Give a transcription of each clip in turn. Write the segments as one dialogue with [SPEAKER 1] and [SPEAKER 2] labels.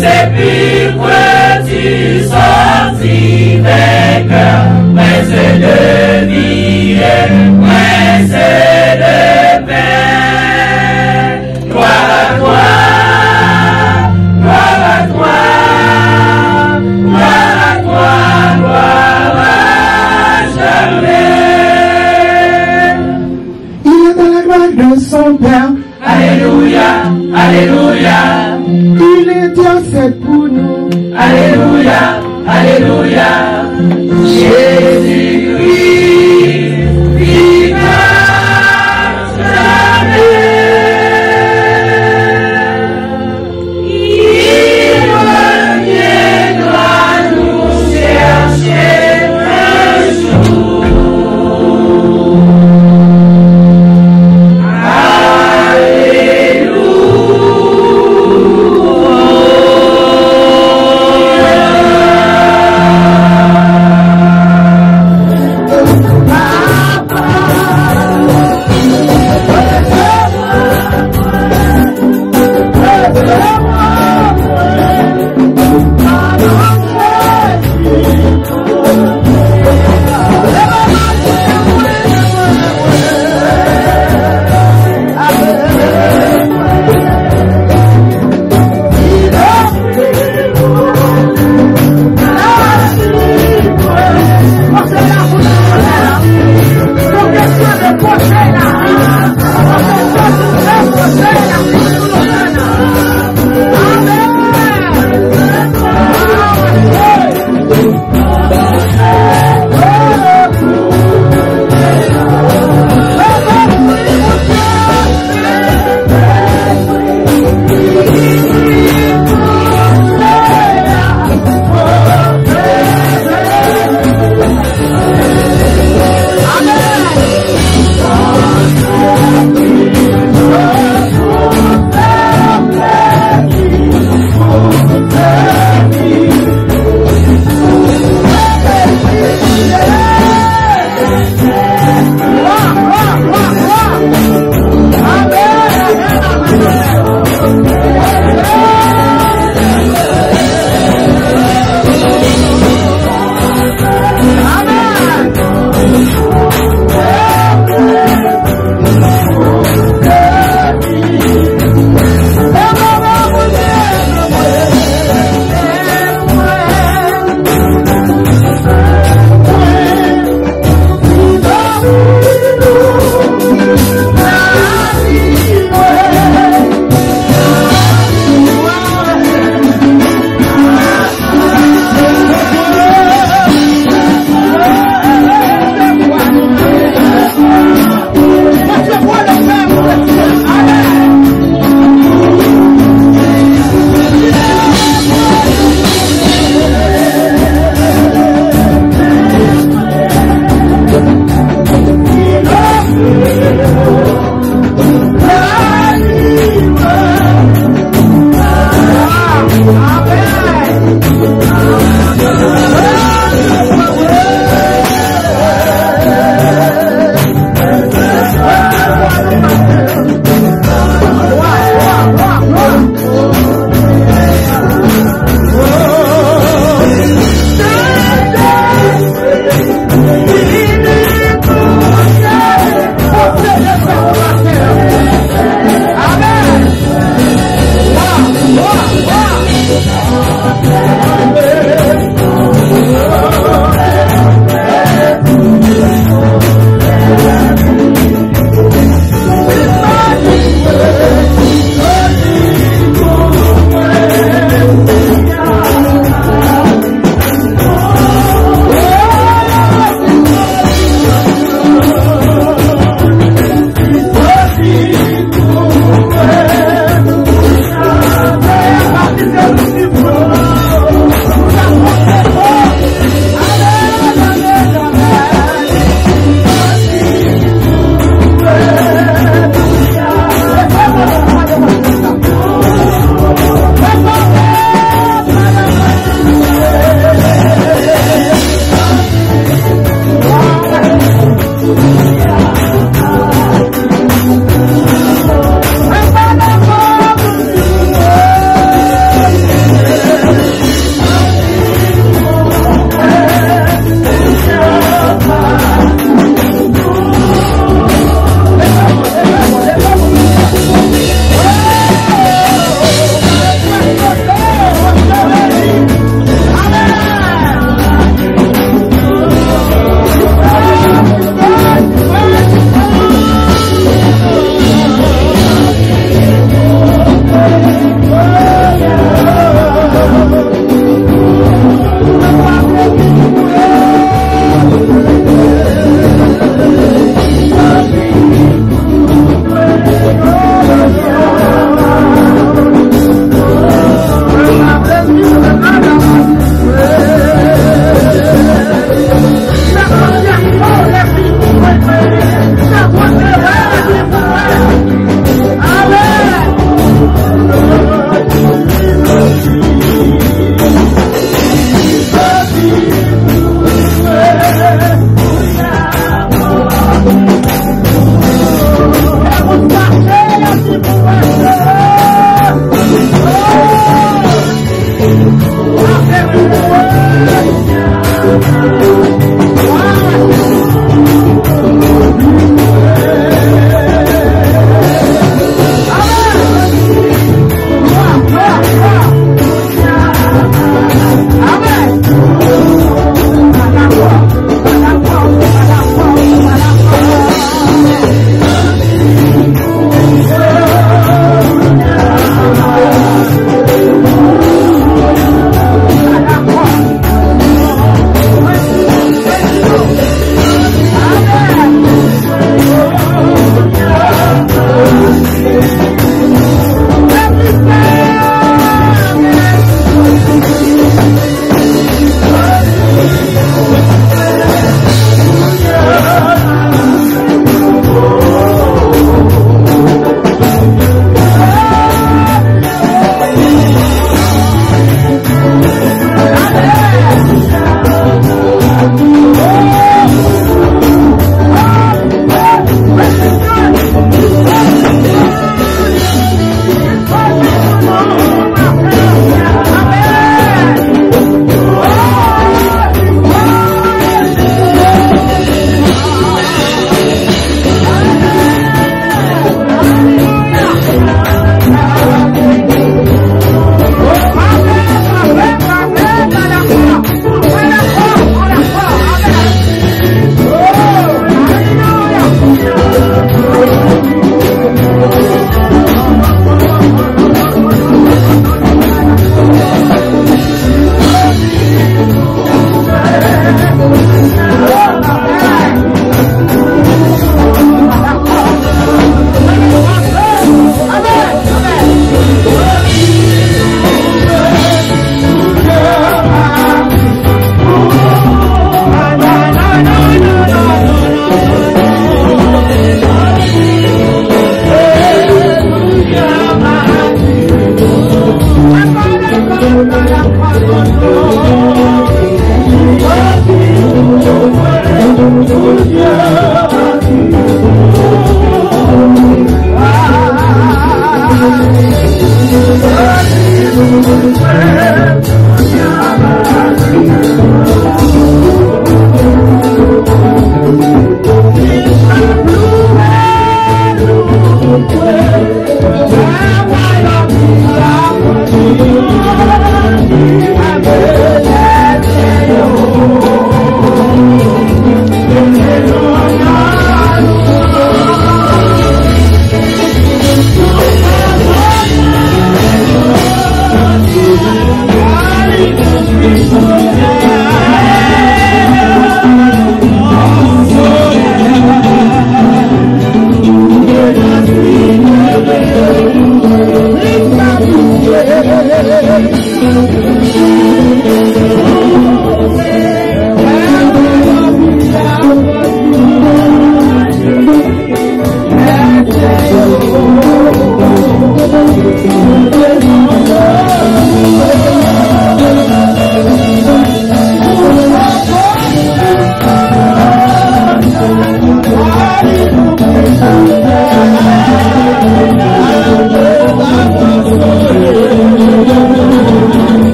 [SPEAKER 1] sépulcre tu sortis vainqueur, prince de vie et prince de paix. Gloire à toi, gloire à toi, gloire à toi, gloire à jamais.
[SPEAKER 2] Il est dans la gloire de son Père.
[SPEAKER 1] Alléluia, alléluia.
[SPEAKER 2] Il intercède pour nous.
[SPEAKER 1] Alléluia, alléluia. Jésus-Christ, vivant jamais. Il reviendra nous chercher un jour.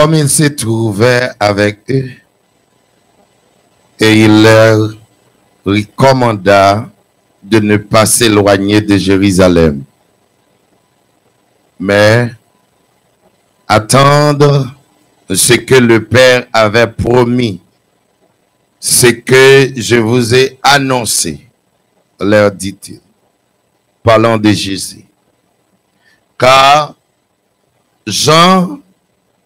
[SPEAKER 3] comme il s'est trouvé avec eux, et il leur recommanda de ne pas s'éloigner de Jérusalem, mais attendre ce que le Père avait promis, ce que je vous ai annoncé, leur dit-il, parlant de Jésus. Car Jean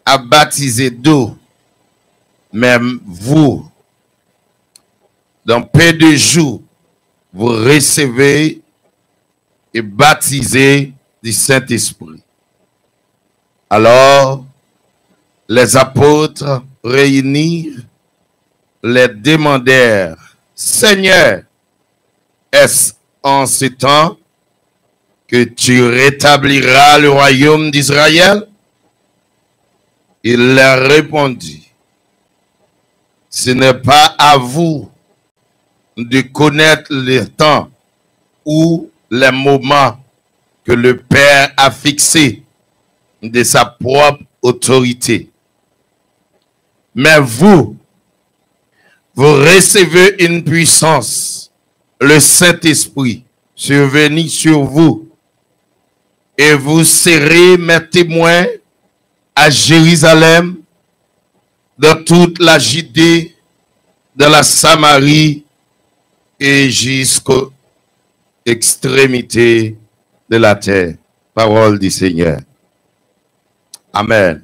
[SPEAKER 3] a baptisé d'eau, même vous, dans peu de jours, vous recevez et baptisez du Saint-Esprit. Alors, les apôtres réunis les demandèrent, Seigneur, est-ce en ce temps que tu rétabliras le royaume d'Israël? Il leur répondit, ce n'est pas à vous de connaître le temps ou les moments que le Père a fixé de sa propre autorité. Mais vous recevez une puissance, le Saint-Esprit, survenir sur vous, et vous serez mes témoins à Jérusalem, dans toute la Judée, dans la Samarie et jusqu'aux extrémités de la terre. Parole du Seigneur. Amen.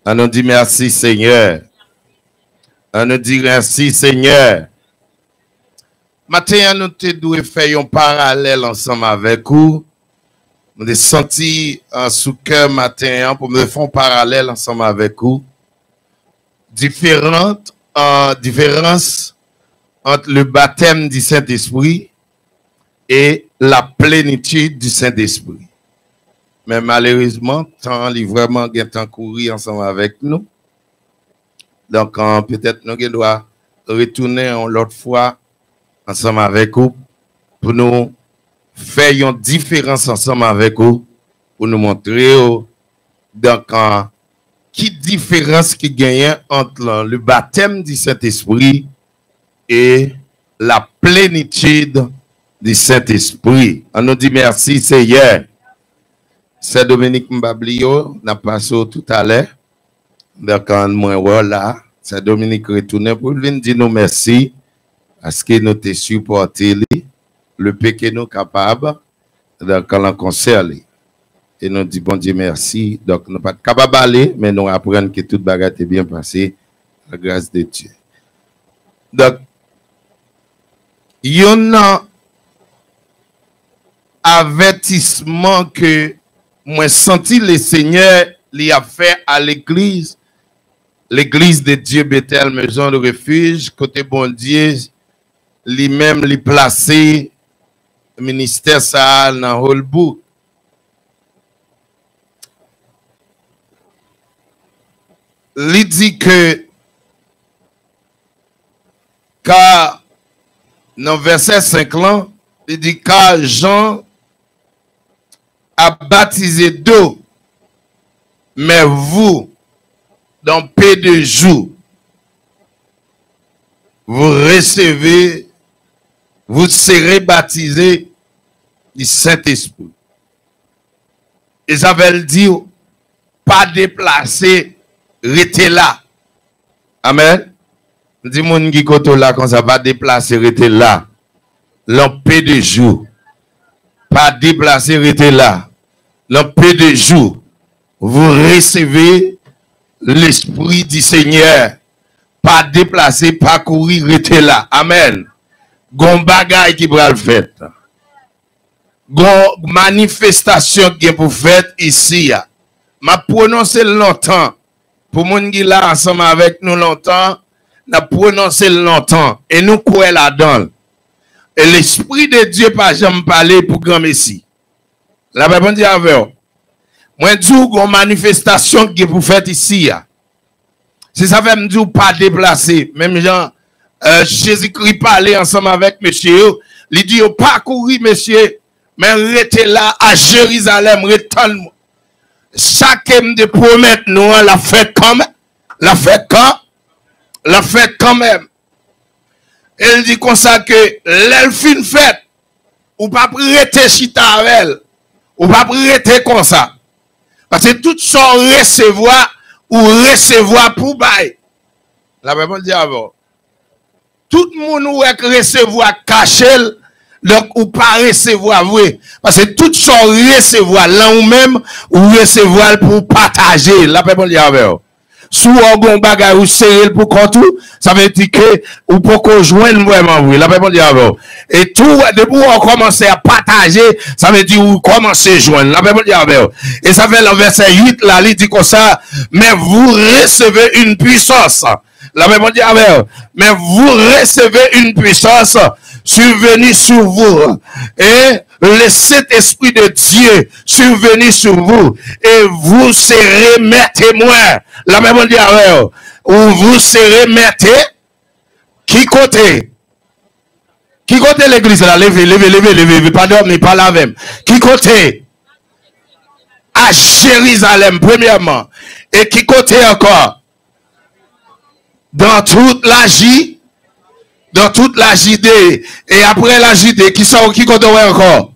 [SPEAKER 3] On nous dit merci Seigneur. On nous dit merci Seigneur. Maintenant, nous te faire un parallèle ensemble avec vous. Nous avons senti un sous-cœur matin pour me faire un parallèle ensemble avec vous. Différence entre le baptême du Saint-Esprit et la plénitude du Saint-Esprit. Mais malheureusement, tant il vraiment temps courir ensemble avec nous. Donc, peut-être nous devons retourner l'autre fois ensemble avec vous pour nous faire une différence ensemble avec vous, pour nous montrer donc qui différence qui gagne entre le baptême du Saint-Esprit et la plénitude du Saint-Esprit. On nous dit merci Seigneur. C'est Dominique Mbablio, n'a passé tout à l'heure. Donc, là, c'est Dominique retourné pour venir dire nous merci parce que nous te supporté le peu que nous capables donc on concert et nous dit bon Dieu merci. Donc nous pas capable d'aller mais nous apprenons que toute bagarre est bien passée la grâce de Dieu. Donc il y en a avertissement que moi senti le Seigneur lui a fait à l'église de Dieu Bethel maison de refuge côté bon Dieu lui-même lui placé ministère ça dans Holbourg. Il dit que car dans verset 5 là, il dit car Jean a baptisé d'eau, mais vous dans peu de jours vous recevez, vous serez baptisés du Saint-Esprit. Isabelle dit, pas déplacer, restez là. Amen. Dis mon qui koto là, quand ça va déplacer, restez là. L'en peu de jours. Pas déplacer, restez là. L'en peu de jours. Vous recevez l'Esprit du Seigneur. Pas déplacer, pas courir, restez là. Amen. Gon bagay qui va le faire. Gon manifestation qui pour faire ici. Ma prononcé longtemps. Pour moun qui là ensemble avec nous longtemps, n'a prononcé longtemps. Et nous quoi là-dedans. Et l'Esprit de Dieu pas jamais parler pour grand Messie. La Bible dit avec vous. Moi dis gon manifestation qui pour faire ici. Si ça fait me dire pas déplacer, même gens Jésus-Christ parlait ensemble avec monsieur, il dit pas courir monsieur, mais restez là à Jérusalem, retourne. Chacun de promettre nous la fait comme La fête quand même. Elle dit comme ça que l'elfine fête, ou pas prêter chita avec elle, ou pas prêter comme ça. Parce que tout ça recevoir ou recevoir pour bail. La Bible dit avant. Tout le monde ou recevoir caché, donc ou pas recevoir vrai. Parce que tout ça recevoir là ou même ou recevoir pour partager. La Bible dit avant. Sous un bagage ou serré pour contour, ça veut dire que ou pour qu'on joigne vraiment oui. La Bible dit avant. Et tout depuis on commence à partager, ça veut dire ou commencer à joindre. La Bible dit avant. Et ça fait le verset 8 là, il dit comme ça, mais vous recevez une puissance. La Bible dit avant. Mais vous recevez une puissance survenue sur vous. Et le Saint-Esprit de Dieu survenu sur vous. Et vous serez mes témoins. La Bible dit alors, ou vous serez mes témoins. Qui côté? Qui côté l'église là? Levez, pas dormir, pas la même. Qui côté? À Jérusalem, premièrement. Et qui côté encore? Dans toute la J. Dans toute la Judée. Et après la Judée, qui côté encore?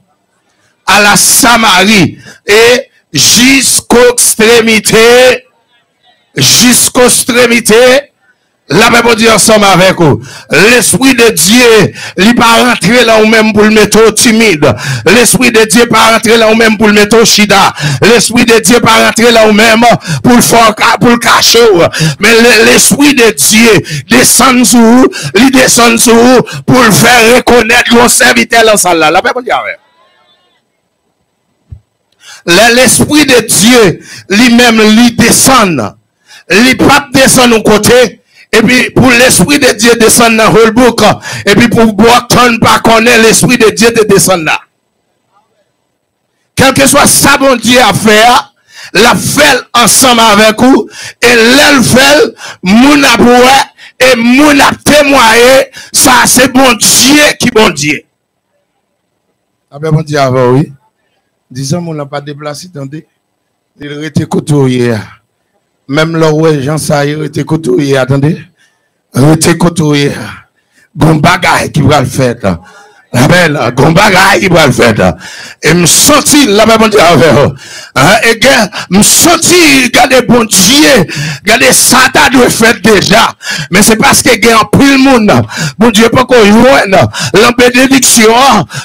[SPEAKER 3] À la Samarie. Et jusqu'aux extrémités. La Bible dit ensemble avec vous. L'Esprit de Dieu, il pas rentrer là ou même pour le mettre timide. L'Esprit de Dieu pas rentrer là ou même pour le mettre chida. L'Esprit de Dieu pas rentrer là ou même pour le faire, pour le cacher. Mais l'Esprit de Dieu descend sur vous, il descend sur vous pour le faire reconnaître le serviteur dans salle là. La Bible dit avec. L'Esprit de Dieu, lui-même, lui descend. Il pas descend au côté. Et puis, pour l'Esprit de Dieu descendre dans le book, et puis pour Brockton pas connaître l'Esprit de Dieu de descendre là. Quel que soit ça, bon Dieu à faire, la fait ensemble avec vous, et l'elle fait, moun a pour et moun a témoigné, ça c'est bon Dieu qui bon Dieu. Ah ben bon Dieu avant, oui. Disons, moun n'a pas déplacé, attendez. Il était côtoyé. Même là où Jean ça il était côtoyé, attendez. Il était côtoyé. Gon bagaille qui va le faire. La belle, gon bagaille qui va le faire. Et me senti la Bible dit avec. Et me senti regarder bon Dieu, regarder ça t'a doit faire déjà. Mais c'est parce que il y a un pile monde. Bon Dieu pas qu'on joindre la bénédiction,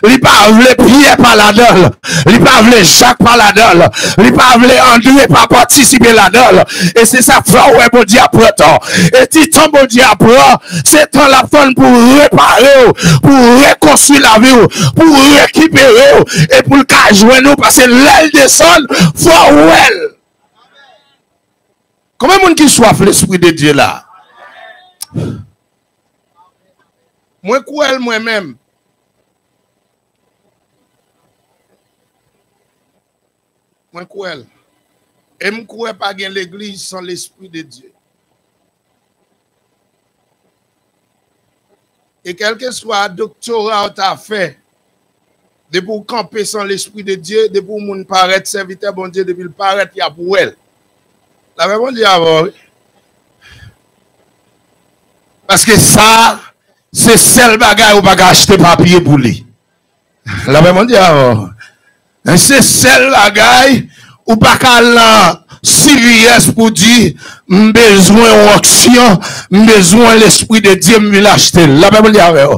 [SPEAKER 3] il pas veut Pierre par là-dedans. Il pas veut Jacques par là-dedans. Il pas veut André pas participer là-dedans. Et c'est ça frère ouais bon Dieu apprend. Et si ton bon Dieu apprend, c'est temps la fin pour réparer, pour reconstruire la vie, pour récupérer et pour le cas joindre parce que l'aile descend for well. Comment monde qui soif l'Esprit de Dieu là? Moi quoi moi-même. Moi quoi? Et me crois pas gain l'église sans l'Esprit de Dieu. Et quel que soit le doctorat que tu as fait, de pour camper sans l'Esprit de Dieu, de pour moun paraître serviteur bon Dieu, depuis le paraître, il y a pour elle. La Bible dit avant. Parce que ça, c'est seul bagage ou bagage acheter papier pour lui. La Bible dit avant. C'est seul bagage ou bagage CVS pour dire, besoin d'action, besoin l'Esprit de Dieu me l'acheter. La Bible dit avec.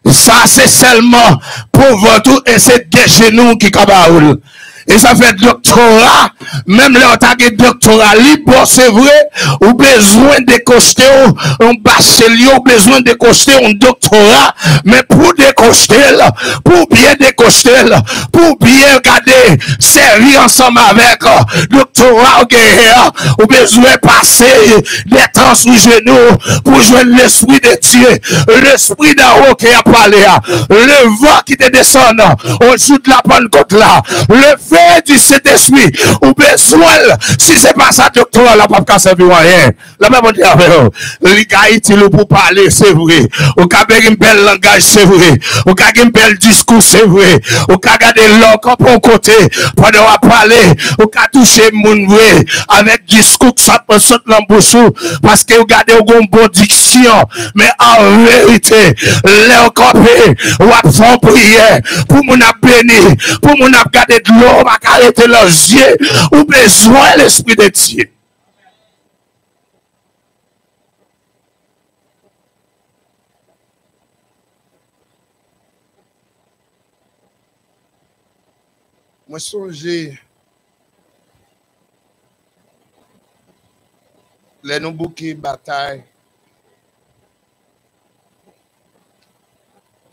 [SPEAKER 3] Ça, c'est seulement pour votre, et c'est des genoux qui cabaroulent. Et ça fait doctorat, même là, on a un doctorat libre, c'est vrai, ou besoin de cocher un bachelier, ou besoin de cocher un doctorat, mais pour décocher, pour bien décocher, pour bien regarder, servir ensemble avec doctorat, ou besoin de passer des temps sous genoux pour joindre l'Esprit de Dieu, l'Esprit d'en haut qui a parlé, le vent qui te descend au-dessus de la Pentecôte là, le feu réveil du Saint-Esprit, ou besoin, si c'est pas ça, docteur, la pas qu'à servir rien. La même dit avec vous, Haïti, pour parler, c'est vrai. Ou qu'à un bel langage, c'est vrai. Ou qu'à un bel discours, c'est vrai. Ou qu'à garder l'or comme pour côté, pendant à parler, ou qu'à toucher mon vrai, avec discours que ça peut sauter dans bouchou, parce que vous gardez une bonne diction, mais en vérité, les copés, ou à faire prière, pour mon béni, pour mon garder de l'eau, pour arrêter leurs yeux, ou besoin l'Esprit de Dieu. Moi, songez, les nous bouquets bataille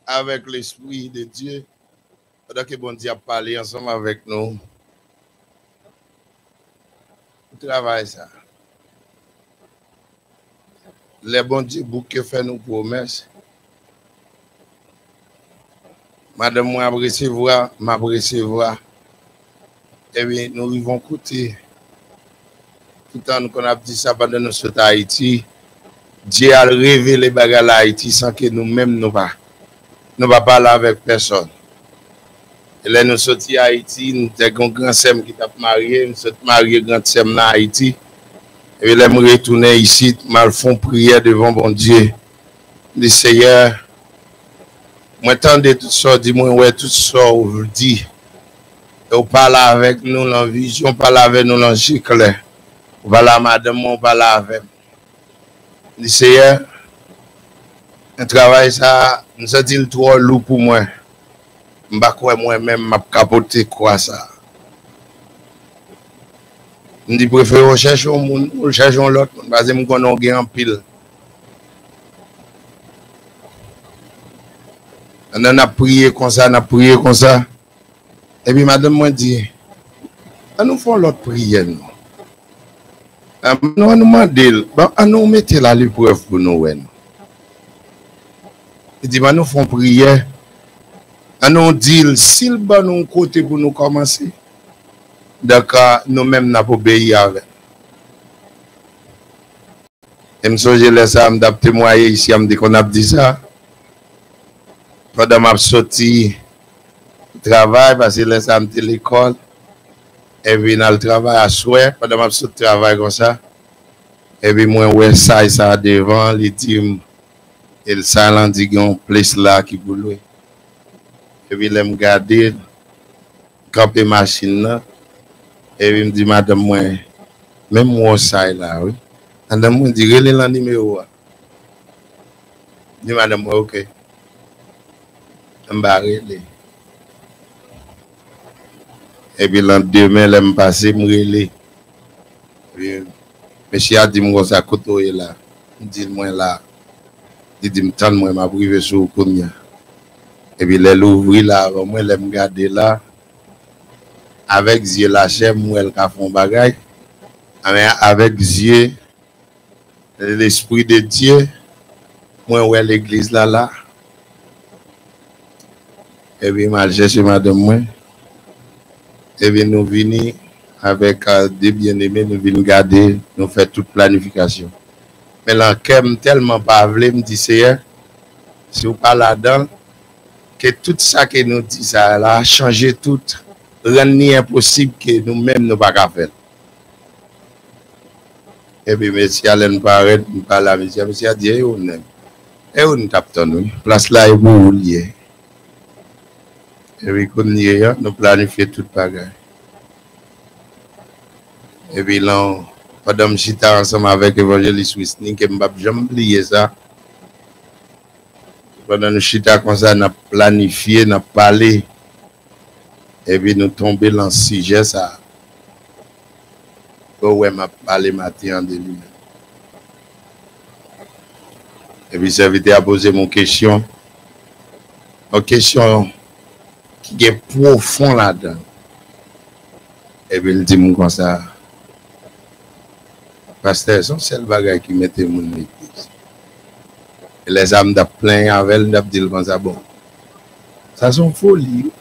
[SPEAKER 3] avec l'Esprit de Dieu. Pendant que bon Dieu a parlé ensemble avec nous, on travaille ça. Les bons Dieu bouquets fait nos promesses. Madame, moi, m'a recevoir. Et bien, nous vivons côté. Tout le temps qu'on a dit ça pendant nous sommes à Haïti, Dieu a révélé les bagages à Haïti sans que nous-mêmes nous pas parler avec personne. Et là, nous sommes à Haïti, nous avons un grand sème qui t'a marié, nous sommes mariés grand sème à Haïti. Et là, nous retournons ici, mal font prière devant bon Dieu. Le Seigneur, moi, tendez tout ça, dis-moi, ouais, tout ça, vous dit. Et vous parlez avec nous dans la vision, vous parlez avec nous dans le chicle. Voilà, madame, on parle avec. Le Seigneur, un travail, ça, nous a dit le trop lourd pour moi. Je ne sais pas moi-même, je capoter quoi ça. Je dis, préfère chercher un monde, chercher l'autre, parce que je connais en pile. On a prié comme ça, on a prié comme ça. Et puis madame m'a dit, nous faisons l'autre prière. Nous nous demandons, nous mettons la l'épreuve pour nous. Il dit, nous faisons prière. Nous disons, s'il va nous côté pour nous commencer, d'accord, nous-mêmes nous obéir avec. Et je me suis dit, ça, je me témoigner ici, je me dis qu'on a dit ça. Pendant que je suis sorti du travail, parce que là, ça me dit l'école. Et puis, dans le travail à souhait, pendant que je suis sorti du travail comme ça. Et puis, moi, ouais, ça devant, les teams, et le salon dit qu'il y a une place là qui peut louer. Et puis, je me regarde, camper machine là. Et puis, je me dis, madame, moi, même moi, ça là, oui. Madame, moi, je dis, relais le numéro. Je dis, madame, moi, ok. Je me relais. Et puis, le demain, je me passe, je me relais. Monsieur a dit, moi, ça coûte là. Je dis, moi, là. Il dit, moi, je suis privé sur le combien. Et puis, les ouvrir là, moi, je me garde là. Avec Dieu, la chair, moi, elle a fait un bagage. Avec Dieu, l'Esprit de Dieu, moi, ouais, l'église là. Et puis, je cherche madame, moi. Et puis, nous venons avec des bien-aimés, nous venons garder, nous faisons toute planification. Mais l'enquête tellement pas voulu, me dit, Seigneur, si vous parlez là-dedans, que tout ça que nous dit, ça a changé tout, rendre impossible que nous-mêmes ne pas faire. Et puis, monsieur Alain paraît, nous parle à monsieur a dit, on tape ton nous, place là, et vous liez. Et puis, nous planifions tout bagage. Et puis, là, pendant que j'étais ensemble avec l'évangéliste Wisnik, je ne vais jamais oublier ça. Pendant que j'étais comme ça, on a planifié, on a parlé. Et puis, nous tombons dans le sujet, ça. Ouais, m'a parlé matin de lui. Et puis, j'invite à poser mon question. Une question qui est profonde là-dedans. Et puis, il dit comme ça. Pasteur, c'est le seul bagage qui mettait mon église. Et les âmes d'ap plein avec elle, d'ap dit comme ça, bon. Ça sont folie.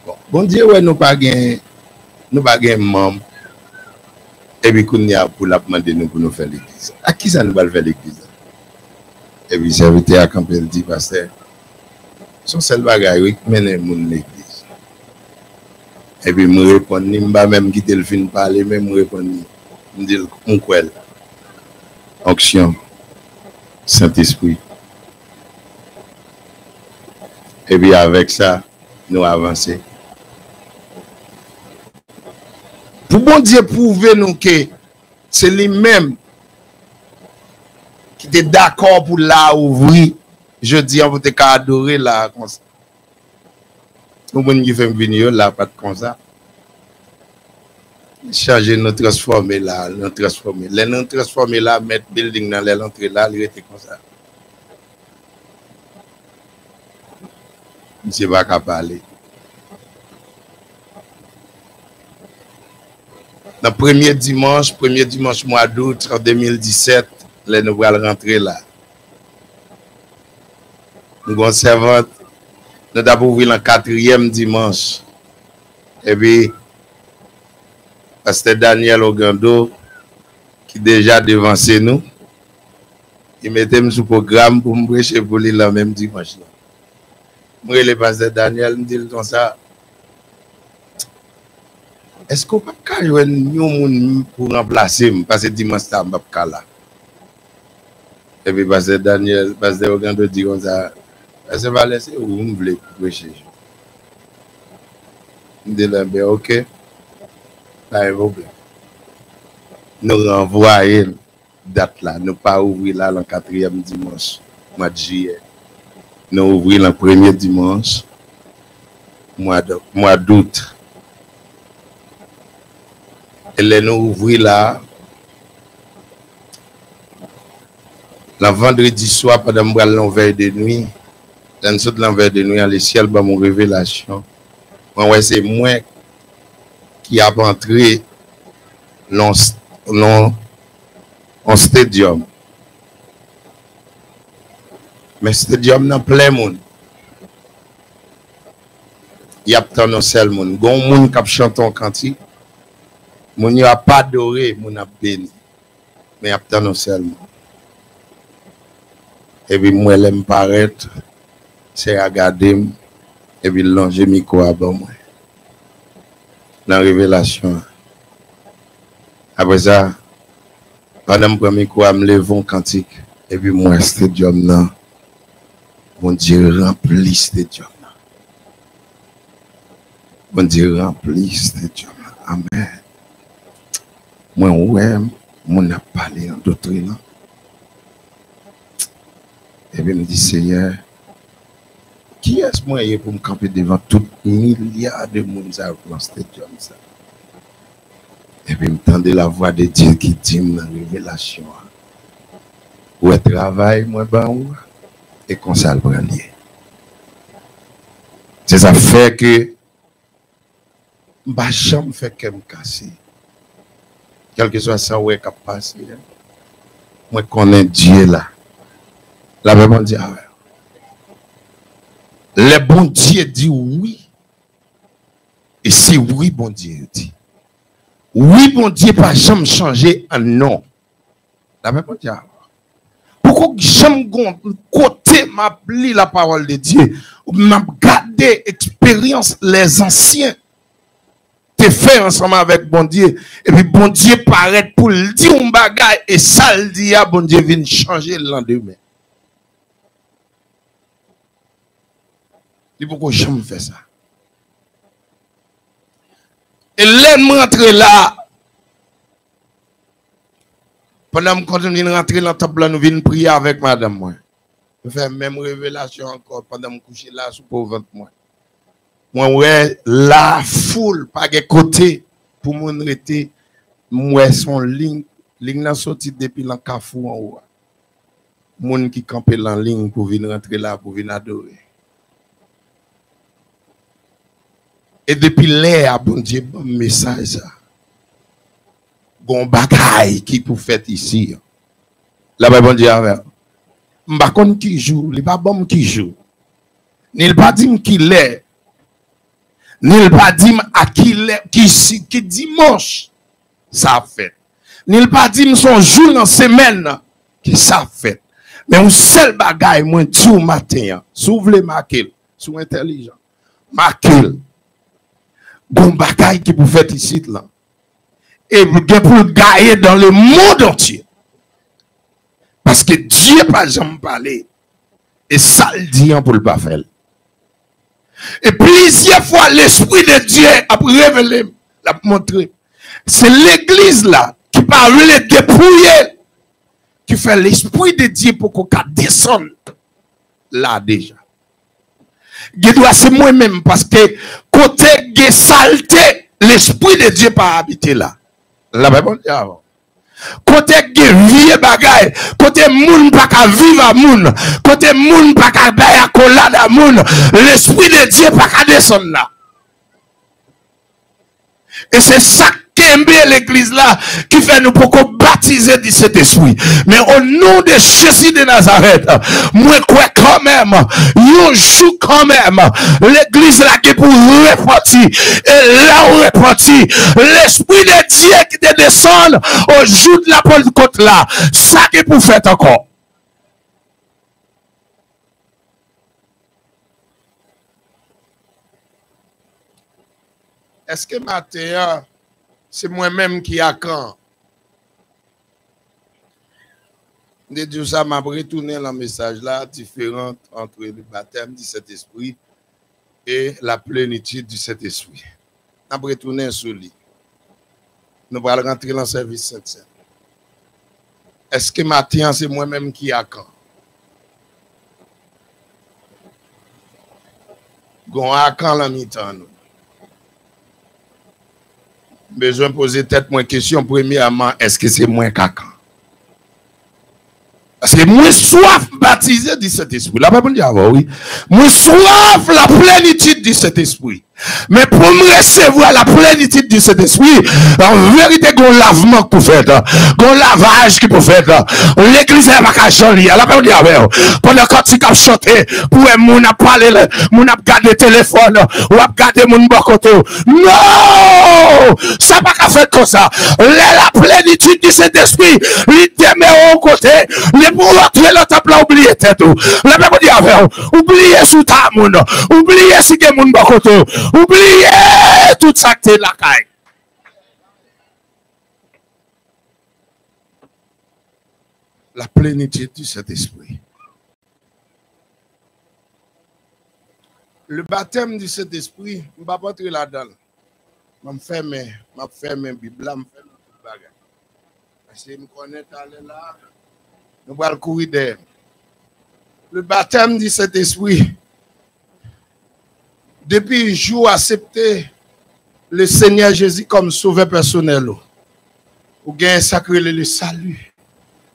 [SPEAKER 3] Bon. Bon Dieu, ouais, nous pas gain membre. Et puis, qu'on y a pour la demander nous pour nous faire l'église. À qui ça nous va faire l'église? Et puis, serviteur à camper, dit, pasteur, son seul bagage, oui, mener mon l'église. Et puis, me répondre, je ne vais même quitter le film parler, mais me répondre, me dire, on quoi? Onction, Saint-Esprit. Et puis, avec ça, nous avançons. Pour bon Dieu prouver nous que c'est lui-même qui était d'accord pour la ouvrir, je dis, on peut adorer là comme ça. Nous pouvons venir là, pas comme ça. Changer, nous transformer là, nous transformer. Les nous transformer là, mettre building dans l'entrée là, il était comme ça. Je ne sais pas qu'à parler. Dans le premier dimanche mois d'août en 2017, les nous allons rentrer là. Nous avons servante, nous avons ouvert le 4e dimanche. Et puis, Pasteur Daniel Ogando, qui déjà devancé nous, il mettait sous programme pour me prêcher pour lui le même dimanche. Moi, le Pasteur Daniel me dit comme ça. Est-ce qu'on peut pas jouer un pour remplacer parce que dimanche ça m'a pas là. Et puis Pasteur Daniel, Pasteur Ogando dit comme ça, ça va laisser où vous voulez prêcher. Je dis là, ben ok, pas de problème. Nous renvoyons date là, nous pas ouvrir là le 4e dimanche, mois de juillet. Nous ouvrons le 1er dimanche, mois d'août. Et les nous ouvrir là, le vendredi soir, pendant l'envers de nuit, dans l'envers de nuit, le ciel va mon révélation. Moi, c'est moi qui a entré dans un stadium. Mais stadium dans plein monde. Il y a tant de seul monde. Il y a un monde qui chante un cantique. Mon n'a pas adoré, mon a béni. Mais il y a tant de seul monde. Et puis moi, je me paraître, c'est regarder, et puis longer mes micro à moi. Dans la révélation. Après ça, pendant que je micro, je me lève un cantique. Et puis moi, stadium là, mon Dieu remplit stadium là. Mon Dieu remplit stadium là. Amen. Moi, ouais, mon a parlé en doctrine. Et puis, je me dis, Seigneur, qui est-ce moi pour me camper devant tout milliards de monde dans ce stadium? Et puis, je me tendais la voix de Dieu qui dit dans la révélation. Où est travail, moi, ben, et qu'on s'en le prend. C'est ça fait que, je ne jamais fait que me casser. Quel que soit ça, où est passé. Moi, je connais Dieu là. La Bible dit, ah ouais. Le bon Dieu dit oui. Et c'est oui, bon Dieu dit. Oui, bon Dieu, pas jamais changer en non. La Bible dit, ah ouais. Pourquoi j'aime côté m'a pris la parole de Dieu, m'a gardé expérience les anciens. Te fait ensemble avec bon Dieu. Et puis bon Dieu paraît pour le dire un bagage. Et ça le dit, bon Dieu vient changer le lendemain. Et pourquoi je me fais ça? Et l'homme rentre là. Pendant que nous continuons de rentrer dans le temple, nous venons prier avec madame. Moi. Je fais même révélation encore pendant que je couche là sous le ventre. Moi, ouais, la foule, pas de côté, pour mon rester, moi, son ligne n'a sorti depuis le cafou en haut. Moun qui campe en ligne pour venir rentrer là, pour venir adorer. Et depuis l'air, bon Dieu, bon message, ça. Bon bagaille qui pour faire ici. Là, bon Dieu, avec. M'ba kon qui joue, il pas bon qui joue. Il pas dit qui l'est. Ni pas dit à qui dimanche ça a fait. Ni pas dit son jour dans semaine qui ça a fait. Mais un seul bagage moi dit au matin, si vous voulez marquer, sous intelligent. Marquer. Bon bagage qui vous fait ici là. Et vous pour gagner dans le monde entier. Parce que Dieu pas jamais parlé. Et ça le dit pour le pas faire. Et plusieurs fois, l'Esprit de Dieu a révélé, l'a montré. C'est l'église là qui parle de dépouiller, qui fait l'Esprit de Dieu pour qu'on descende là déjà. C'est moi-même parce que côté de saleté, l'Esprit de Dieu pas habité là. La Bible dit avant. Côté de vie bagay, côté moun pas ka vivre à moun, côté moun pas ka baye accolade à moun, l'Esprit de Dieu pas ka descendre là. Et c'est ça qu'aime l'église là qui fait nous pour qu'on baptiser de cet esprit. Mais au nom de Jésus de Nazareth, moi crois quand même, un jour quand même, l'église là qui est pour repartir. Et là où repartir, l'esprit de Dieu qui te descend au jour de la Pentecôte là, ça qui est pour faire encore. Est-ce que Mathéa, c'est moi-même qui a quand? De Dieu, ça m'a retourné le message là, différent entre le baptême du Saint-Esprit et la plénitude du Saint-Esprit. On a retourné sur lui. Nous allons rentrer dans le service Saint-Saint. Est-ce que Mathéa, c'est moi-même qui a quand? Gon a quand la mi-temps nous? Besoin de poser tête moins question. Premièrement, est-ce que c'est moins caca? Parce que moi soif baptisé du Saint-Esprit. La Bible dit avant, oui. Moi soif la plénitude du Saint-Esprit. Mais pour me recevoir la plénitude du Saint-Esprit, en vérité, il y a un lavement pour faire, il y a un lavage qui peut faire. L'église n'est pas qu'à joli. La Bible dit avant, pendant quand tu as chanté, pour mon a parlé, mon a gardé le téléphone, ou a gardé mon bon côté. Non! Ça n'a pas qu'à faire comme ça. La plénitude du Saint-Esprit, il demeure au côté, il pour rentrer le temple, oublier tête. La Bible dit avant, oubliez sous ta monde, oubliez si il y a mon bon côté. Oubliez tout ça que c'est la caille. La plénitude du Saint-Esprit. Le baptême du Saint-Esprit, je ne vais pas entrer là-dedans. Je vais faire mes Bibles, je vais faire tout bagage. Parce que je me connais là, nous allons courir derrière. Le baptême du Saint-Esprit. Depuis le jour accepté le Seigneur Jésus comme sauveur personnel, ou gain sacré le salut.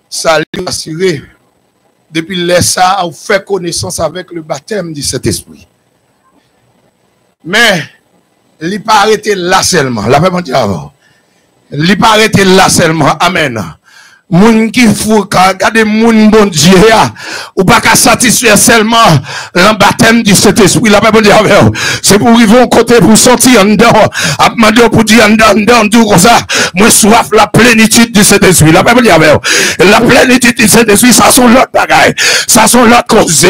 [SPEAKER 3] Salut assuré. Depuis ça, on fait connaissance avec le baptême du Saint-Esprit. Mais, il n'est pas arrêté là seulement. La Bible dit avant. Il n'est pas arrêté là seulement. Amen. Moun qui faut regarder moun bon Dieu ou pas qu'à satisfaire seulement le baptême du Saint-Esprit. La Bible dit c'est pour arriver au côté pour sortir en dedans, à demander pour dire en dedans tout comme ça. Moi soif la plénitude du Saint-Esprit. La Bible dit la plénitude du Saint-Esprit, ça sont l'autre bagaille, ça sont l'autre cause.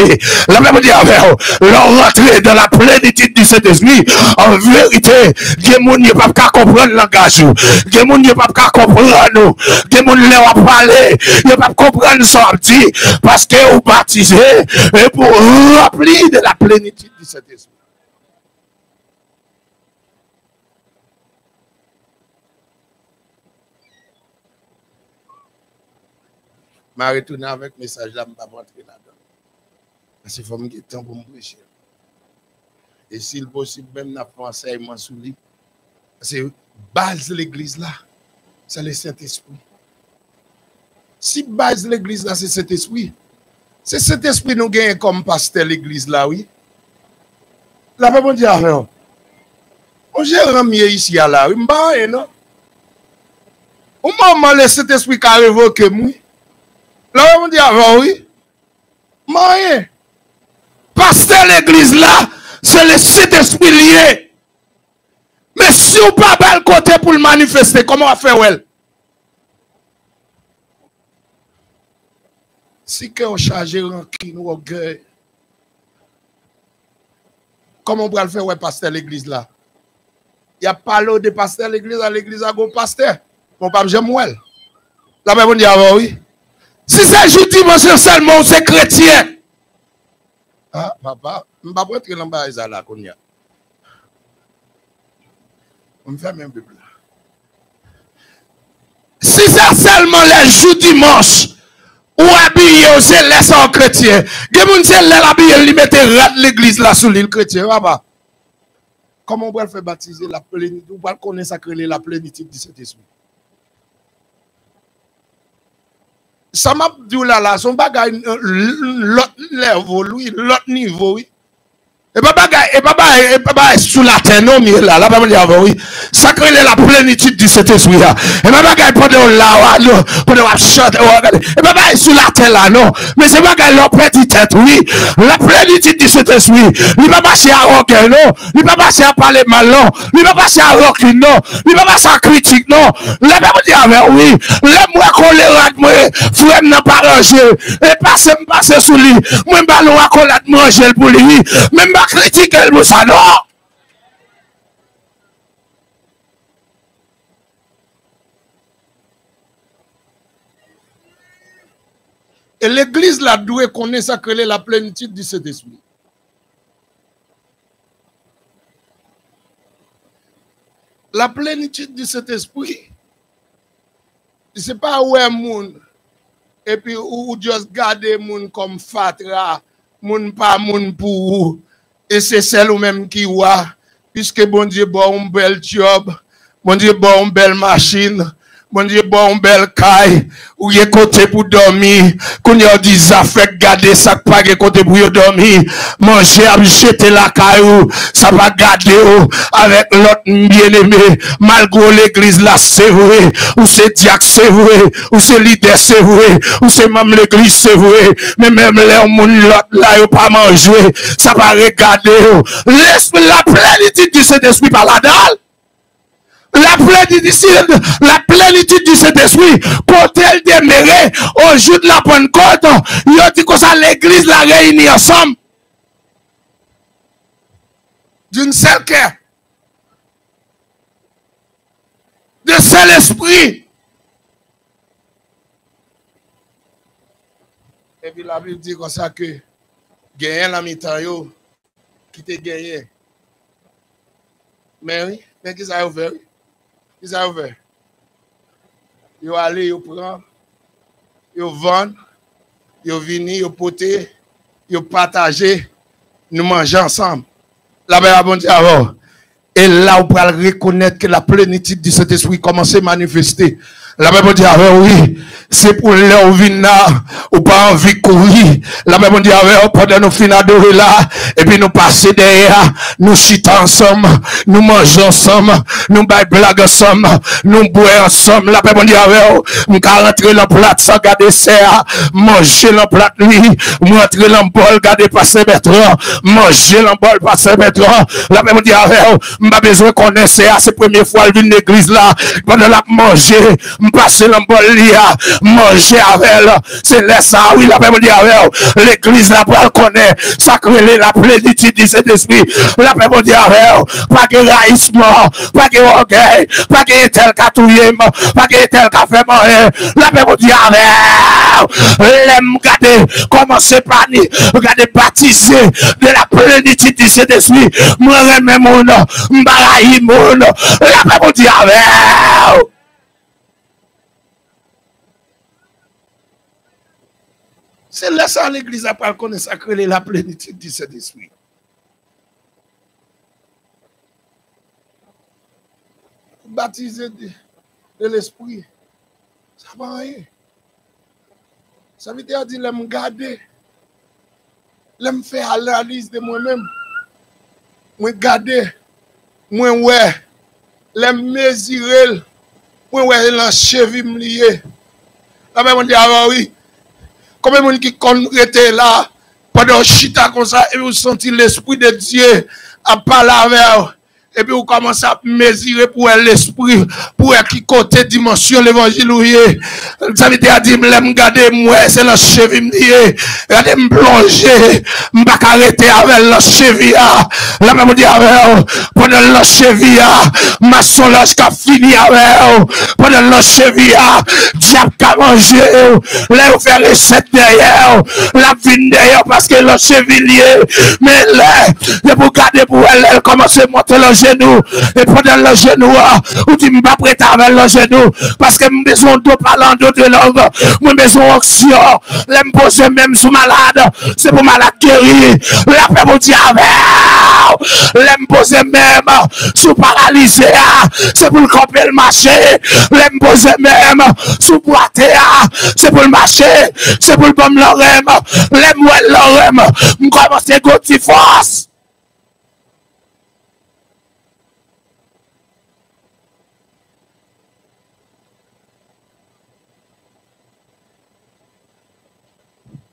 [SPEAKER 3] La Bible dit leur rentrer dans la plénitude du Saint-Esprit. En vérité, des moun n'y pas qu'à comprendre le langage, des moun n'y pas qu'à comprendre nous, des moun ne parler, il ne pas comprendre ça dit parce que vous baptisez et pour remplir de la plénitude du Saint-Esprit. Je vais retourner avec le message là, je ne vais pas rentrer là-dedans. Parce qu'il faut me temps pour me prêcher. Et s'il est possible, même n'a pas enseignement sur lui. C'est base de l'église là, c'est le Saint-Esprit. Si base l'église là, c'est cet esprit. C'est cet esprit nous gagne comme pasteur l'église là, oui. La Bible dit alors. On gère mieux ici à là, oui, m'ba non. Au moment où cet esprit qui a révoqué moi. La Bible dit avant, oui. M'ba pasteur l'église là, c'est le Saint-Esprit lié. Mais si on pas bel côté pour le manifester, comment on fait ouais? Si que on charge rancune ou orgueil, comment on va le faire ouais pasteur l'église là? Il y a pas l'eau de pasteur l'église à un pasteur. Mon pape j'aime ouais. La même on dit avant oui. Si c'est juste dimanche seulement c'est chrétien. Ah papa, je ne vais pas rentrer dans le bas là qu'on y a. On me fait même Bible. Si c'est seulement les jours dimanche ou habillé c'est les sans chrétien. Des gens c'est les habillé ils mettent l'église là sous l'île chrétien papa. Comment on va faire baptiser la plénitude? On va connaître ça créer la plénitude du Saint-Esprit. Ça m'a dit là son bagage l'autre niveau oui. Et papa sous la terre non mais là papa dit avant oui. Ça crée la plénitude du Saint-Esprit là. Et papa pendant là pendant chanter et papa sous la terre là non. Mais c'est pas leur petite tête oui. La plénitude du Saint-Esprit. Il va passer à rocker non. Il va passer à parler mal non. Il va passer à rocker non. Il va passer à critique non. La papa dit avant oui. Laisse-moi colère moi frère n'a pas rangé et passer sous lui. Moi ballon à colère manger pour lui. Même pas critiquer le ça non. Et l'église là doit connaître ça que la plénitude du Saint-Esprit. La plénitude du Saint-Esprit, c'est pas où est moun et puis ou juste garder moun comme fatra, moun pas moun pour et c'est celle ou même qui voit puisque bon Dieu bon un bel job, bon Dieu bon une belle machine. Bon Dieu, bon, belle caille, ou y est côté pour dormir, qu'on y a dit, affaires, garder ça, pas y côté pour dormir, manger, jeter la caille, ça va garder, avec l'autre bien-aimé, malgré l'église là, c'est vrai, ou c'est diacre, c'est vrai, ou c'est leader, c'est vrai, ou c'est même l'église, c'est vrai, mais même les moun l'autre là, y'a pas manger, ça va regarder, laisse la plénitude du Saint-Esprit par la dalle. La plénitude du Saint-Esprit, quand elle demeurait au jour de la Pentecôte, il a dit que ça l'église la réunit ensemble. D'une seule cœur. De seul esprit. Et puis la Bible dit comme ça que gagner la mi-temps qui te gagné. Mais oui, mais qui ça a ouvert? Ils ont ouvert. Ils ont allé, ils prennent, ils vendent, ils viennent, ils potent, ils partagent, nous mangeons ensemble. La Bible a dit alors. Et là, on peut reconnaître que la plénitude du Saint-Esprit commence à manifester. La Bible dit, ah oui, c'est pour leur vina, ou pas envie de courir. La Bible dit, ah pendant nous finir d'adorer là, et puis nous passer derrière, nous chitons ensemble, nous mangeons ensemble, nous baillons blague ensemble, nous boire ensemble. La Bible dit, ah nous rentrer dans le plat sans garder ça, manger dans le plat lui, rentrer dans le bol, garder passer Bertrand, manger dans le bol, passer Bertrand. La Bible dit, ah m'pas besoin qu'on ait ça, c'est la première fois qu'il vient de l'église là, pendant la manger, passer dans le bol là, manger avec elle, c'est là ça, oui, la Bible dit avec elle, l'église là, pour connaître, sacrer la plénitude du Saint-Esprit, la Bible dit avec elle, pas que raïsement, pas que orgueil, pas que tel catouillé, pas que tel qu'a fait manger, la Bible dit avec elle, l'aime garder, commencer par ni, regarder baptiser de la plénitude du Saint-Esprit, moi même mon nom, m'baraï mon nom, la Bible dit avec elle. C'est là ça l'église a pas connaître ça créer la plénitude du Saint-Esprit. Baptiser de l'esprit. Ça va rien. Ça veut dire me garder. Me faire l'analyse de moi-même. Me garder. Moi ouais. Me mesurer. Moi ouais l'encheville lié. La même dit ah oui. Combien de gens qui étaient là pendant chita comme ça et vous sentez l'esprit de Dieu à parler avec Et puis vous commencez à mesurer pour l'esprit, pour qui côté dimension l'évangile où il est. Ça veut dire, dit, m'aime garder moi, c'est la cheville, m'dit, regardez, m'plonger, m'pas arrêter avec la cheville, la même dit avec, pendant la cheville, ma solange qu'a fini avec, pendant la cheville, diable qu'a mangé, là, vous faire recette derrière, la vine derrière, parce que la cheville, mais là, vous garder pour elle commence à monter le genou, et pendant le genou, ou tu m'as prêt avec le genou, parce que j'ai besoin de parler d'autres langues, j'ai besoin d'action, je me pose même sous malade, c'est pour malade guéri, la paix mon diable, je me pose même sous paralysé, c'est pour le camper le marché, je me pose même sous boité, c'est pour le marché, c'est pour le bon l'orème, je me l'orème, je commence à goûter force.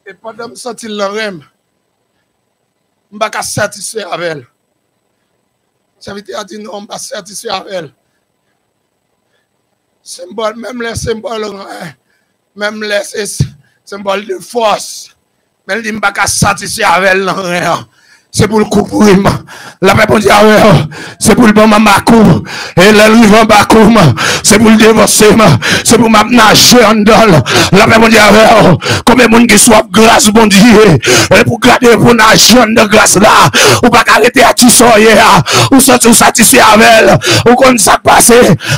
[SPEAKER 3] Et pendant que je sens l'orème, je ne suis pas satisfait avec elle. Ça veut dire non, je ne suis pas satisfait avec elle. Symbole, même les symboles, même les symboles de force, mais je ne suis pas satisfait avec elle. C'est pour le couvrir. La paix pour dire, c'est pour le bon makou. Et le livre bakoum, c'est pour le divorcer. C'est pour m'aménager en dol. La paix pour dire, combien de monde qui soit grâce, bon Dieu. Et pour garder pour nager de grâce là. Ou pas arrêter à tisser, ou sortir satisfait avec elle. Ou qu'on ça passe.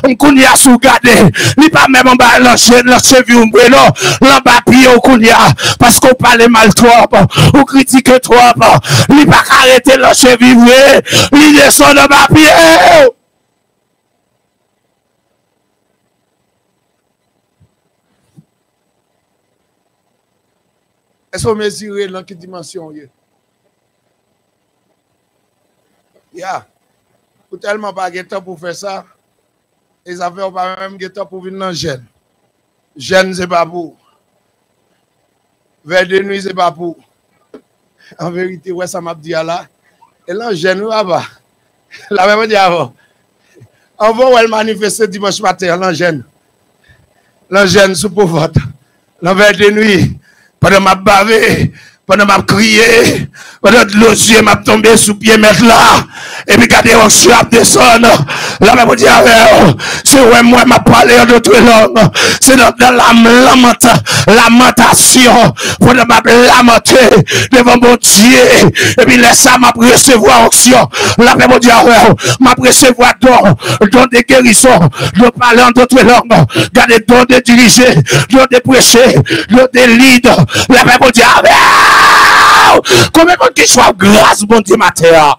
[SPEAKER 3] On connaît à sous garder. Ni pas même en bas, l'enchaîne, l'encheville, ou brûlant. L'en pied au connaît. Parce qu'on parle mal trop. Ou critique trop. Ni pas arrêter le cheville, il descend de ma pied. Est-ce qu'on mesure dans quelle dimension? Ya, pour tellement pas de temps pour faire ça, les affaires pas même de temps pour venir dans le jeune. Jeune, c'est pas pour. Vers de nuit, c'est pas pour. En vérité, ouais, ça m'a dit là. Et là, jeune, là-bas. La même dit avant. Avant, elle manifeste dimanche matin, l'engène. L'engène sous pauvre. L'envers de nuit. Pendant ma bavé. Pendant ma crié. Pendant que l'eau m'a tombé sous pied, mettre là. Et puis, regardez, on se descendre. La même dit avant. C'est ouais, moi, m'a parlé en d'autres langues. C'est dans la lamentation. Pendant ma lamenter devant mon Dieu. Et puis, laisse ça, m'a recevoir onction. La même dit avant. M'a recevoir don de guérison. De parler en d'autres langues. Regardez, don de diriger. Don de prêcher. Don de leader. La même dit avant. Combien de monde qui soit grâce, bon Dieu, matin?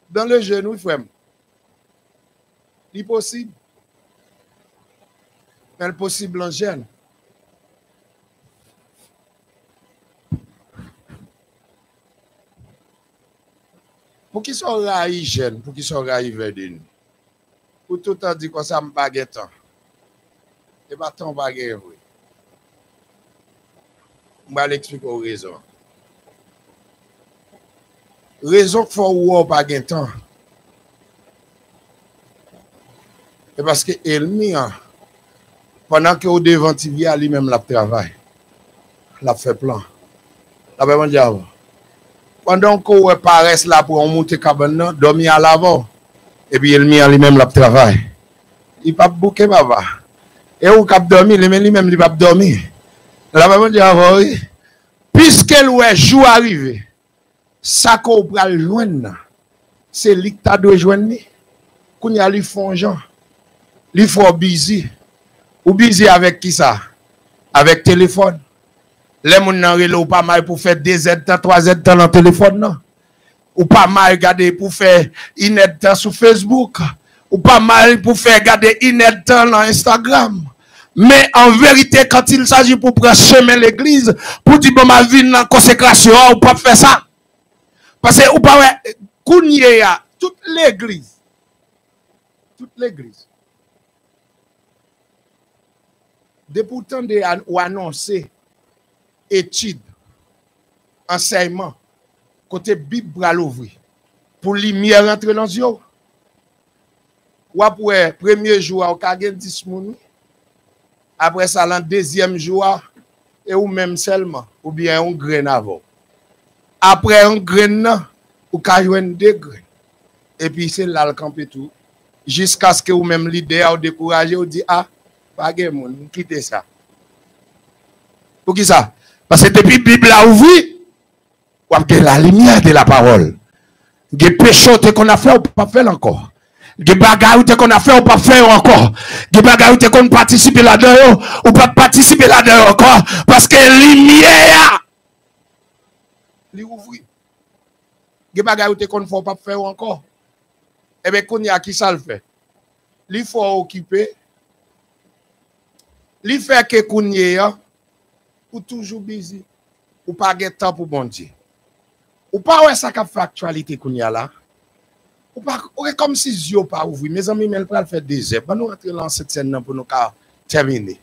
[SPEAKER 3] Dans le genou, frère. C'est possible. Mais c'est possible en jeune. Pour qui sont raïs jeunes, pour qui sont raïs vers nous. Pour tout le temps dire que ça me baguette. Et pas tant baguette. Je vais l'expliquer aux raisons. Raison qu'il faut pas de temps. C'est parce que Elmi, pendant que au devant Tivia, lui-même la travail, la fait plan. La fait mon pendant qu'on paraisse là pour monter cabane, dormir à l'avant, et puis Elmi lui-même la travail. Il pas bouquer papa. Et où cap dormir, lui-même il pas dormir. La maman dit oui. Puisqu'elle ouais jour arrivé, ça qu'on va le joindre, c'est lui qui t'a dû joindre. Qu'on y a lui font gens, lui font busy. Ou busy avec qui ça? Avec téléphone. Les gens n'ont rien pas mal pour faire 2 temps, 3 temps dans le téléphone non. Ou pas mal regarder pour faire une temps sur Facebook. Ou pas mal pour faire regarder une temps dans Instagram. Mais en vérité, quand il s'agit pour prendre chemin l'église, pour dire bon ma vie dans consécration, ou pas faire ça. Parce que ou pas kounye ya toute l'église. De pourtant de ou annoncer études, enseignement, côté Bible à l'ouvrir. pour lumière rentrer dans les yeux. Ou après, premier jour, on a 10 moun. Après ça, le deuxième jour, et ou même seulement, ou bien un grain avant. Après un grain, ou ka joindre 2 grains. Et puis c'est là le campé tout. Jusqu'à ce que ou même l'idée ou découragé ou dit ah, pas de monde, quittez ça. Pour qui ça? Parce que depuis la Bible a ouvert, ou avez la lumière de la parole. Des péchés qu'on a fait ou pas fait encore. Des bagailles qu'on a fait ou pas fait encore. Des bagailles qu'on participe là-dedans ou pas participer là-dedans encore. Parce que la lumière, li ouvri. Des bagailles qu'on ne faut pas faire encore. Eh bien, qu'on y a qui ça le fait? Il faut occuper. Il fait que qu'on y a, ou toujours busy, ou pas de temps pour bon Dieu. Ou pas ouais ça qui fait actualité qu'on y a là. Ou pas comme si Dieu pas ouvert. Mes amis, mais le faire des heures. Nous rentrer dans cette scène pour nous terminer.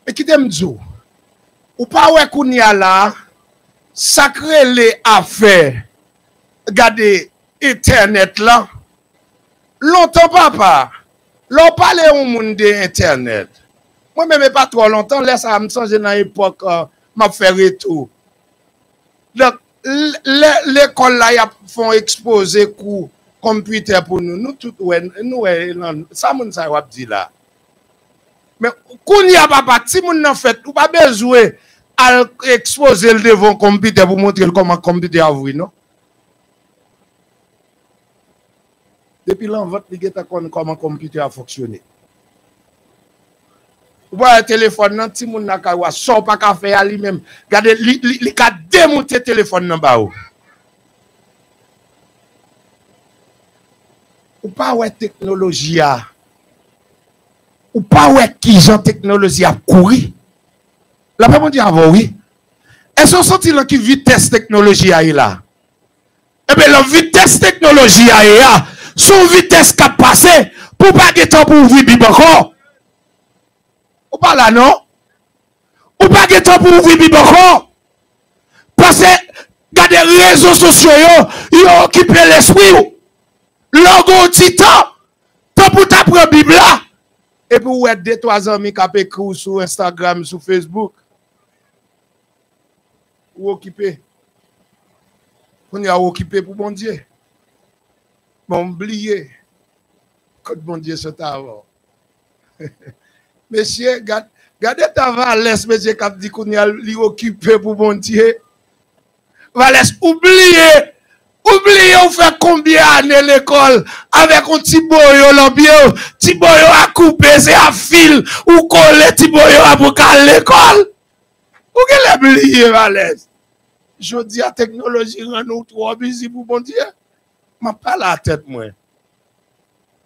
[SPEAKER 3] Mais qui t'aime dire? Ou pas ouais qu'on y a là, sacré les affaires. Regardez Internet là. Longtemps papa. L'on parle au monde de Internet. Moi même pas trop longtemps, laisse à me changer dans l'époque m'a fait retour. Donc l'école là y a font exposer cours computer pour nous tout nous ça moun ça va dire là. Mais qu'on y a papa si moun en fait ou pas besoin à exposer le devant computer pour montrer comment computer a ouvert non. Depuis là, on va te dire comment le computer a fonctionné. Vous voyez le téléphone, non, si moun n'a pas sort pas qu'à faire lui-même. Regardez, il a démonté le téléphone dans bas. Ou pas ouais technologie a. Ou pas ouais qui genre technologie a couru. La pas dit avant oui. Est-ce qu'on senti là qui vitesse technologie a là? Eh bien, la vitesse technologie a là. Son vitesse qui a passé pour pas de temps pour ouvrir Bible encore. Ou pas là, non? Ou pas de temps pour ouvrir Bible encore. Parce que, regardez les réseaux sociaux, ils ont occupé l'esprit. Logo titan, temps pour t'apprendre Bible là. Et puis, vous êtes 2-3 amis qui ont écrit sur Instagram, sur Facebook. Ou occupé. On est occupé pour bon Dieu. Bon, oublié. Quand bon Dieu se avant. Monsieur, regardez ta Valès, monsieur, qui a dit qu'on est occupé pour bon Dieu. Valès, oubliez. Oubliez, on fait combien d'années l'école avec un petit boyo, l'ambiance. Petit boyo à couper, c'est à fil. Ou coller, petit boyo à boucar l'école. Ou qu'elle a oublié, Valès? Je dis à la technologie, rend-nous trop busy pour bon Dieu. Ma pas la tête moi.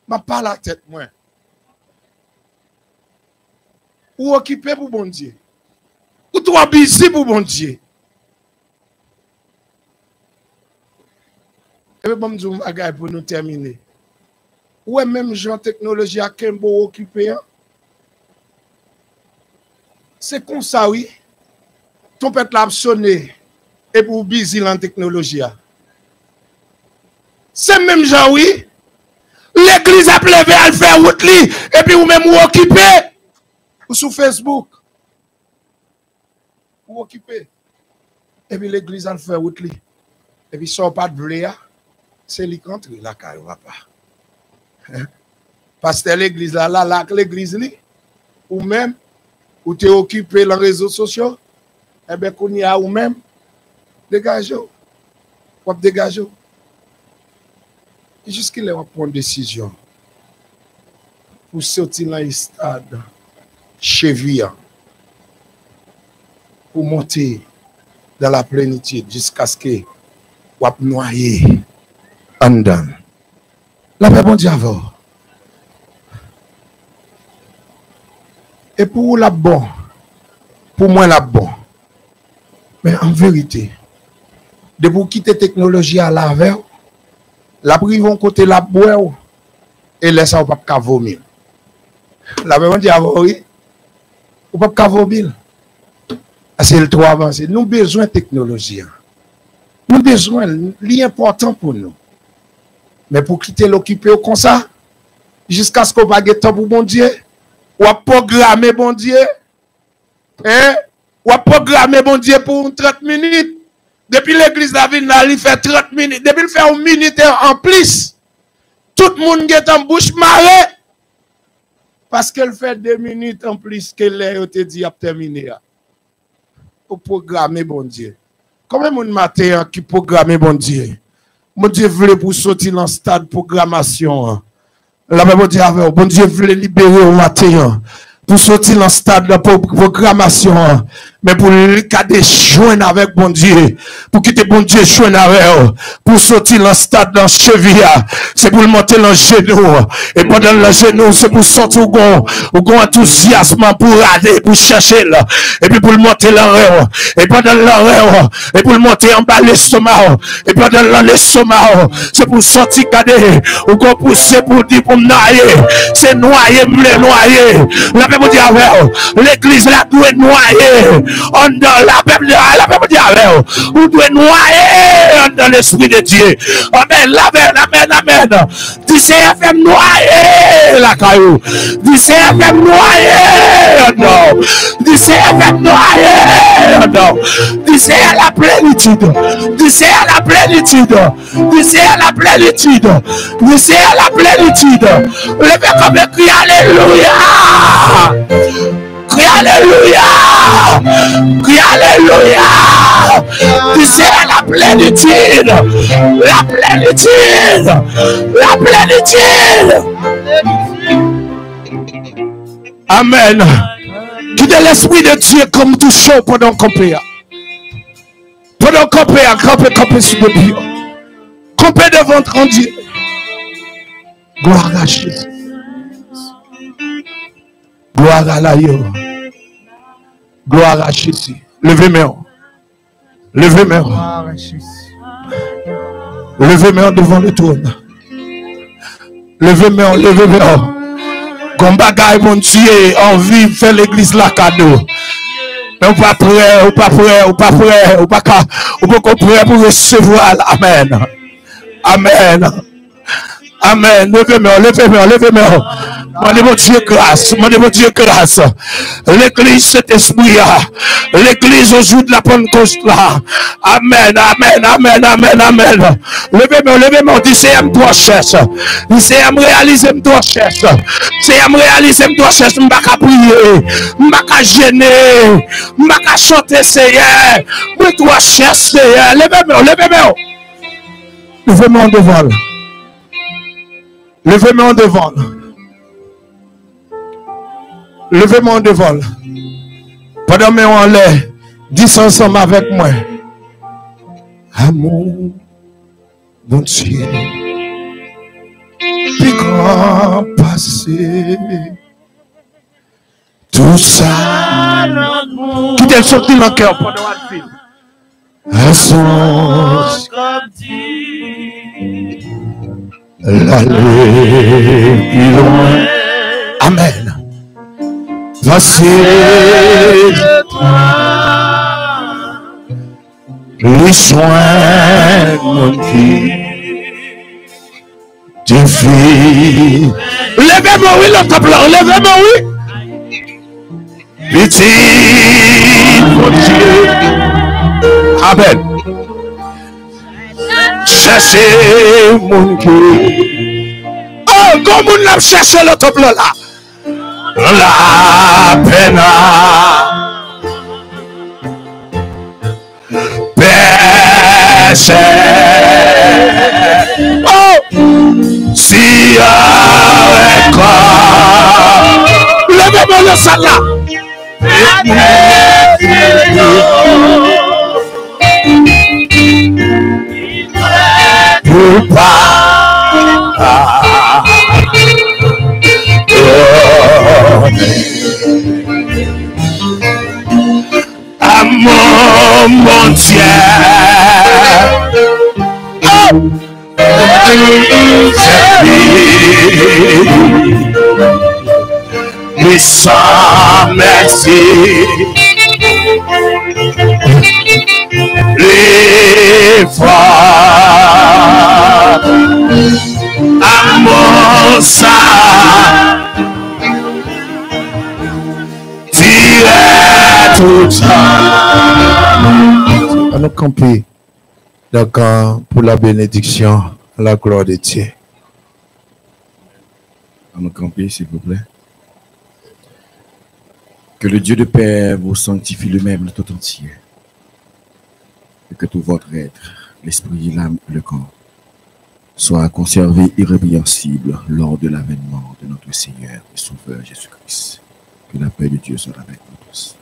[SPEAKER 3] Ma pas la tête moi. Ou occupé pour bon Dieu. Ou trop busy pour bon Dieu. Et puis bon Dieu pour nous terminer. Ou même genre technologie à Kembo occupé. C'est comme ça oui. Ton peut l'a sonné et pour busy la technologie. C'est même genre oui. L'église a levé à faire route et puis vous même vous occupé. Ou sur Facebook. Vous occupé. Et puis l'église a fait route et puis sort pas de blé. C'est lui qui entre la caille papa. Pasteur l'église là l'église ou même ou t'es occupé dans les réseaux sociaux. Eh bien qu'on y a ou même dégagez. Ou dégagez. Jusqu'à là, on prend une décision pour sortir dans le stade cheville, pour monter dans la plénitude jusqu'à ce que on noyer en dedans. La paix bon Dieu avant. Et pour la bon, pour moi la bon. Mais en vérité, de vous quitter la technologie à la veille, la privon côté la boue et laisse ça au pas vomir. La même dit oui. Ou pas vomir. C'est le trop avancé. Nous avons besoin de technologie. Nous avons besoin, l'important pour nous. Mais pour quitter l'occuper comme ça, jusqu'à ce qu'on va gagner temps pour bon Dieu, ou à programmer bon Dieu, hein? Ou à programmer bon Dieu pour 30 minutes. Depuis l'église de la ville, il fait 30 minutes. Depuis il fait 1 minute en plus, tout le monde est en bouche marée. Parce qu'elle fait 2 minutes en plus que l'air te dit à terminer. Pour programmer bon Dieu. Combien de monde matin qui programme bon Dieu? Bon Dieu voulait pour sortir dans le stade de programmation. La Bible dit avec bon Dieu voulait libérer au matin pour sortir dans le stade de programmation. Mais pour le cas de joindre avec bon Dieu, pour quitter bon Dieu joindre avec eux, pour sortir dans le stade dans cheville, c'est pour le monter dans le genou. Et pendant le genou, c'est pour sortir au gon enthousiasme pour aller, pour chercher là. Et puis pour le monter l'oreille. Et pendant l'oreille, et pour le monter en bas l'estomac. Et pendant l'estomac, c'est pour sortir cadet. Ou qu'on pousse pour dire pour noyer. C'est noyer, me noyer. La Bible dit avec l'église là doit noyer. On dans la Bible dit avec vous doit noyer dans l'esprit de Dieu. Amen, amen, amen. Du CFM noyer la caillou. Du CFM noyer non. Du CFM noyer non. Du CFM la plénitude. Du CFM la plénitude. Du CFM la plénitude. Du CFM la plénitude. Levez comme cri alléluia. Crie alléluia! Crie alléluia! Tu sais la plénitude! La plénitude! La plénitude! Amen! Quittez l'esprit de Dieu comme tout chaud pendant qu'on paye. Pendant qu'on paye, camper sur le Dieu. Camper devant ton Dieu. Gloire à Jésus. Gloire à l'aïe. Gloire à Jésus. Levez-moi. Levez-moi. Levez-moi devant le trône. Levez-moi, levez-moi. Comme bagaille, mon Dieu, envie de faire l'église là cadeau. Mais on pas prêt, on pas prêt, on pas prêt, on pas prêt pour recevoir. Amen. Amen. Amen. Levez-moi, levez-moi, levez-moi. Demandez mon Dieu grâce. Demandez mon Dieu grâce. L'église, cet esprit là. L'église au jour de la Pentecôte là. Amen, amen, amen, amen, amen. Levez-moi, levez-moi. Dis-moi, toi cherche. Dis-moi, réaliser toi cherche. Dis-moi, réaliser toi cherche. Je ne vais pas prier. Je ne vais pas gêner. Je ne vais pas chanter, Seigneur. Mais toi cherche, Seigneur. Levez-moi, levez-moi. Levez-moi en devant. Levez-moi en devant. Levez-moi en devant. Pendant que on l'air, dis ensemble avec moi. Amour, mon Dieu, plus grand passé. Tout ça, qui t'est sorti dans le cœur pendant un film. Un songe l'aller plus loin. Amen. Voici les soins mon Dieu. Défi. Levez-moi, oui, l'autre blanc. Levez-moi, oui. Petit, mon Dieu. Amen. Cherchez mon Dieu. Oh, comme on l'a cherché l'autre blanc là. La peine péché. Oh, si avec quoi levez-moi le salat. Pour pas amour mon Dieu. Oh, mais sans merci les fois tout ça. On nous camper. D'accord, pour la bénédiction, la gloire de Dieu.
[SPEAKER 4] On nous camper, s'il vous plaît. Que le Dieu de paix vous sanctifie lui-même tout entier. Et que tout votre être, l'esprit, l'âme et le corps, soit conservé irrépréhensible lors de l'avènement de notre Seigneur et Sauveur Jésus-Christ. Que la paix de Dieu soit avec nous tous.